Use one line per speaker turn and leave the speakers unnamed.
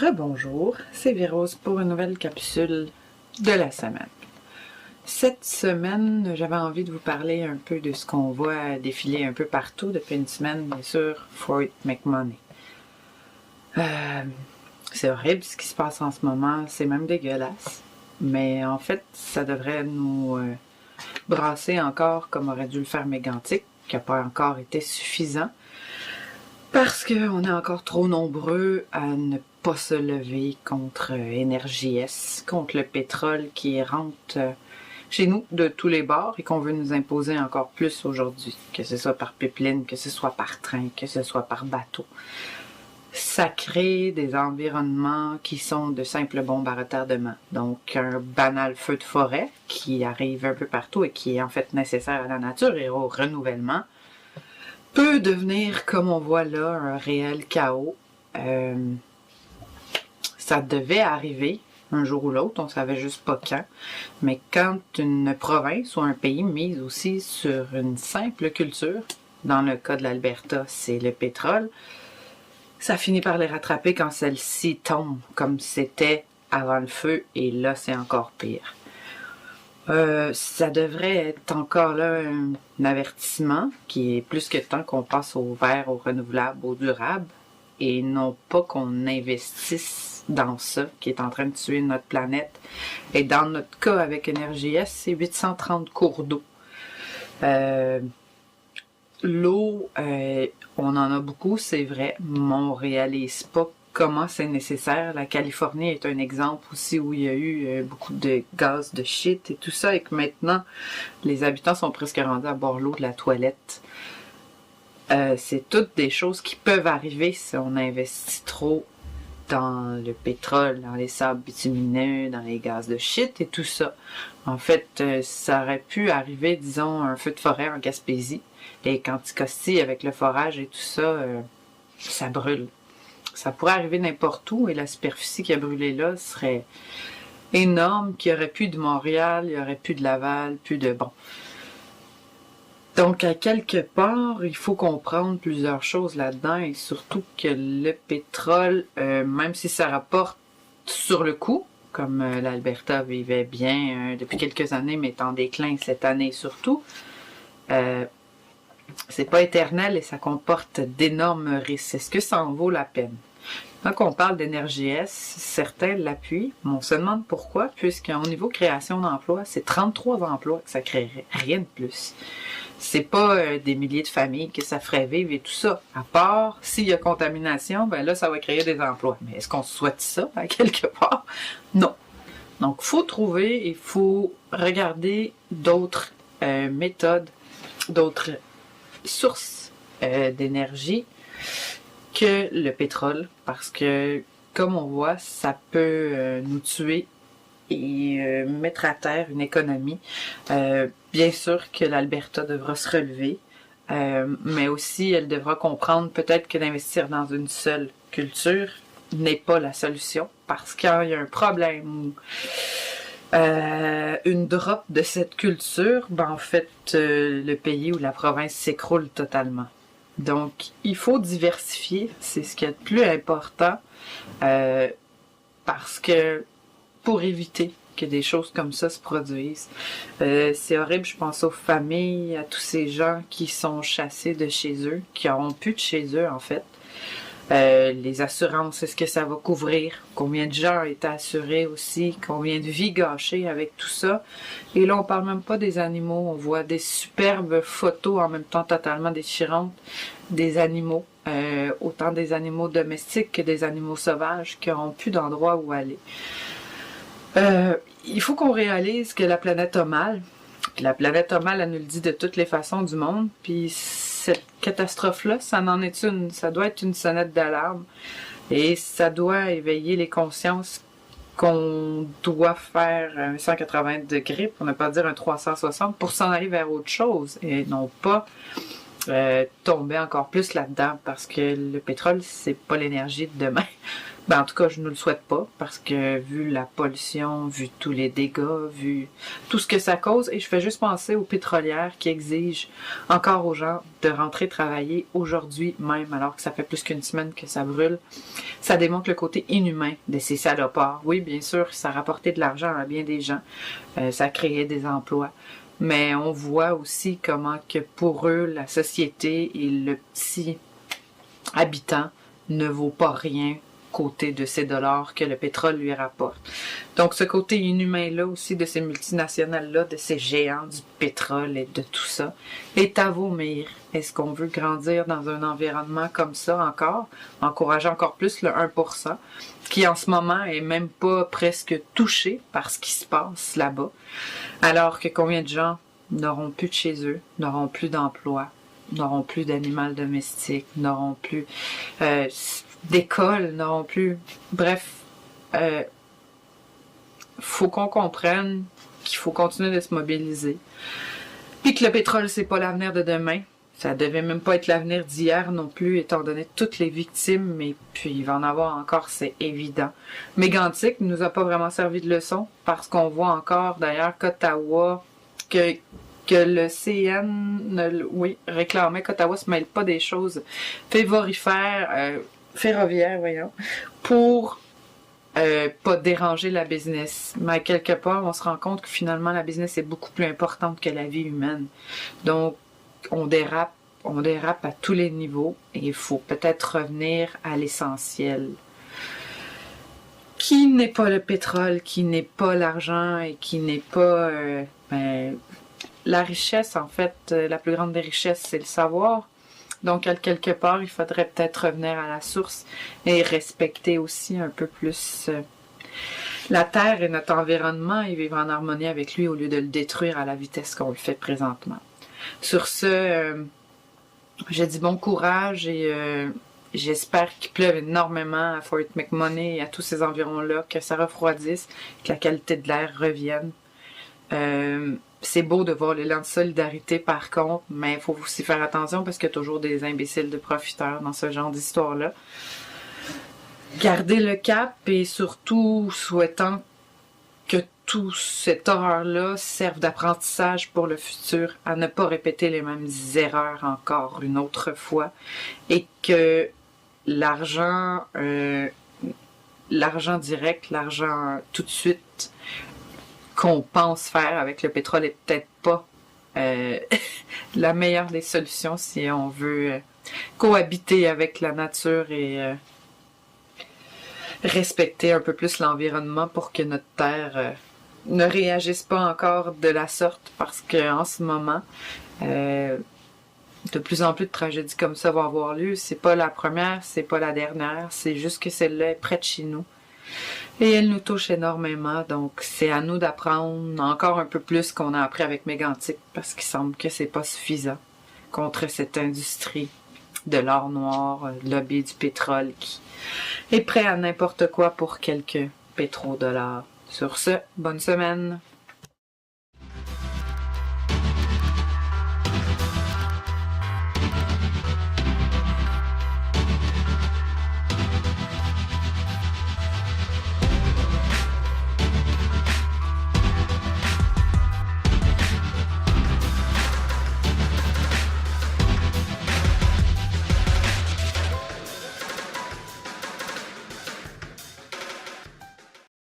Rebonjour, c'est Virose pour une nouvelle capsule de la semaine. Cette semaine, j'avais envie de vous parler un peu de ce qu'on voit défiler un peu partout depuis une semaine, bien sûr, Fort McMurray. C'est horrible ce qui se passe en ce moment, c'est même dégueulasse. Mais en fait, ça devrait nous brasser encore comme aurait dû le faire Mégantic, qui n'a pas encore été suffisant. Parce qu'on est encore trop nombreux à ne pas se lever contre Énergie-S, contre le pétrole qui rentre chez nous de tous les bords et qu'on veut nous imposer encore plus aujourd'hui, que ce soit par pipeline, que ce soit par train, que ce soit par bateau. Ça crée des environnements qui sont de simples bombes à retardement. Donc un banal feu de forêt qui arrive un peu partout et qui est en fait nécessaire à la nature et au renouvellement, peut devenir, comme on voit là, un réel chaos. Ça devait arriver un jour ou l'autre, on savait juste pas quand. Mais quand une province ou un pays mise aussi sur une simple culture, dans le cas de l'Alberta, c'est le pétrole, ça finit par les rattraper quand celle-ci tombe, comme c'était avant le feu, et là c'est encore pire. Ça devrait être encore là un avertissement qui est plus que temps qu'on passe au vert, au renouvelable, au durable et non pas qu'on investisse dans ça qui est en train de tuer notre planète. Et dans notre cas avec Énergie-S, c'est 830 cours d'eau. L'eau, on en a beaucoup, c'est vrai, mais on réalise pas comment c'est nécessaire. La Californie est un exemple aussi où il y a eu beaucoup de gaz de shit et tout ça, et que maintenant, les habitants sont presque rendus à boire l'eau de la toilette. C'est toutes des choses qui peuvent arriver si on investit trop dans le pétrole, dans les sables bitumineux, dans les gaz de shit et tout ça. En fait, ça aurait pu arriver, disons, un feu de forêt en Gaspésie, et qu'Anticosti, avec le forage et tout ça, ça brûle. Ça pourrait arriver n'importe où et la superficie qui a brûlé là serait énorme, qu'il n'y aurait plus de Montréal, il n'y aurait plus de Laval, plus de... Bon. Donc, à quelque part, il faut comprendre plusieurs choses là-dedans et surtout que le pétrole, même si ça rapporte sur le coup, comme l'Alberta vivait bien depuis quelques années, mais est en déclin cette année surtout, c'est pas éternel et ça comporte d'énormes risques. Est-ce que ça en vaut la peine? Quand on parle d'Énergie-S, certains l'appuient, mais on se demande pourquoi, puisqu'au niveau création d'emplois, c'est 33 emplois que ça créerait, rien de plus. C'est pas des milliers de familles que ça ferait vivre et tout ça. À part, s'il y a contamination, ben là, ça va créer des emplois. Mais est-ce qu'on souhaite ça, à quelque part? Non. Donc, faut trouver, il faut regarder d'autres méthodes, d'autres sources d'énergie que le pétrole, parce que, comme on voit, ça peut nous tuer et mettre à terre une économie. Bien sûr que l'Alberta devra se relever, mais aussi elle devra comprendre peut-être que d'investir dans une seule culture n'est pas la solution, parce qu'il y a un problème ou une drop de cette culture, ben en fait, le pays ou la province s'écroule totalement. Donc, il faut diversifier, c'est ce qui est le plus important, parce que pour éviter que des choses comme ça se produisent. C'est horrible, je pense aux familles, à tous ces gens qui sont chassés de chez eux, qui n'auront plus de chez eux en fait. Les assurances, est-ce que ça va couvrir? Combien de gens ont été assurés aussi? Combien de vies gâchées avec tout ça? Et là, on parle même pas des animaux. On voit des superbes photos en même temps totalement déchirantes des animaux. Autant des animaux domestiques que des animaux sauvages qui n'auront plus d'endroit où aller. Il faut qu'on réalise que la planète a mal. La planète a mal, elle nous le dit de toutes les façons du monde. Puis cette catastrophe-là, ça en est une. Ça doit être une sonnette d'alarme. Et ça doit éveiller les consciences qu'on doit faire un 180 degrés, pour ne pas dire un 360, pour s'en aller vers autre chose. Et non pas tomber encore plus là-dedans. Parce que le pétrole, c'est pas l'énergie de demain. Ben, en tout cas, je ne le souhaite pas parce que vu la pollution, vu tous les dégâts, vu tout ce que ça cause, et je fais juste penser aux pétrolières qui exigent encore aux gens de rentrer travailler aujourd'hui même alors que ça fait plus qu'une semaine que ça brûle. Ça démontre le côté inhumain de ces salopards. Oui, bien sûr, ça rapportait de l'argent à bien des gens, ça créait des emplois. Mais on voit aussi comment que pour eux, la société et le petit habitant ne vaut pas rien côté de ces dollars que le pétrole lui rapporte. Donc ce côté inhumain-là aussi de ces multinationales-là, de ces géants du pétrole et de tout ça, est à vomir. Est-ce qu'on veut grandir dans un environnement comme ça encore, encourager encore plus le 1%, qui en ce moment est même pas presque touché par ce qui se passe là-bas, alors que combien de gens n'auront plus de chez eux, n'auront plus d'emploi, n'auront plus d'animal domestique, n'auront plus d'école, n'auront plus... Bref, faut qu'on comprenne qu'il faut continuer de se mobiliser. Puis que le pétrole, c'est pas l'avenir de demain. Ça devait même pas être l'avenir d'hier non plus, étant donné toutes les victimes, mais puis il va en avoir encore, c'est évident. Mégantic ne nous a pas vraiment servi de leçon, parce qu'on voit encore, d'ailleurs, qu'Ottawa, que le CN, réclamait qu'Ottawa se mêle pas des choses ferroviaires, pour pas déranger la business. Mais quelque part, on se rend compte que finalement, la business est beaucoup plus importante que la vie humaine. Donc, on dérape à tous les niveaux et il faut peut-être revenir à l'essentiel. Qui n'est pas le pétrole, qui n'est pas l'argent et qui n'est pas... la richesse, en fait, la plus grande des richesses, c'est le savoir. Donc, à quelque part, il faudrait peut-être revenir à la source et respecter aussi un peu plus la Terre et notre environnement et vivre en harmonie avec lui au lieu de le détruire à la vitesse qu'on le fait présentement. Sur ce, j'ai dit bon courage et j'espère qu'il pleuve énormément à Fort McMurray et à tous ces environs-là, que ça refroidisse, que la qualité de l'air revienne. C'est beau de voir l'élan de solidarité par contre, mais il faut aussi faire attention parce qu'il y a toujours des imbéciles de profiteurs dans ce genre d'histoire-là. Garder le cap et surtout souhaitant que tout cette horreur-là serve d'apprentissage pour le futur, à ne pas répéter les mêmes erreurs encore une autre fois et que l'argent direct, l'argent tout de suite qu'on pense faire avec le pétrole est peut-être pas la meilleure des solutions si on veut cohabiter avec la nature et respecter un peu plus l'environnement pour que notre terre ne réagisse pas encore de la sorte parce qu'en ce moment de plus en plus de tragédies comme ça vont avoir lieu. C'est pas la première, c'est pas la dernière, c'est juste que celle-là est près de chez nous. Et elle nous touche énormément, donc c'est à nous d'apprendre encore un peu plus qu'on a appris avec Mégantic, parce qu'il semble que c'est pas suffisant contre cette industrie de l'or noir, lobby du pétrole qui est prêt à n'importe quoi pour quelques pétrodollars. Sur ce, bonne semaine!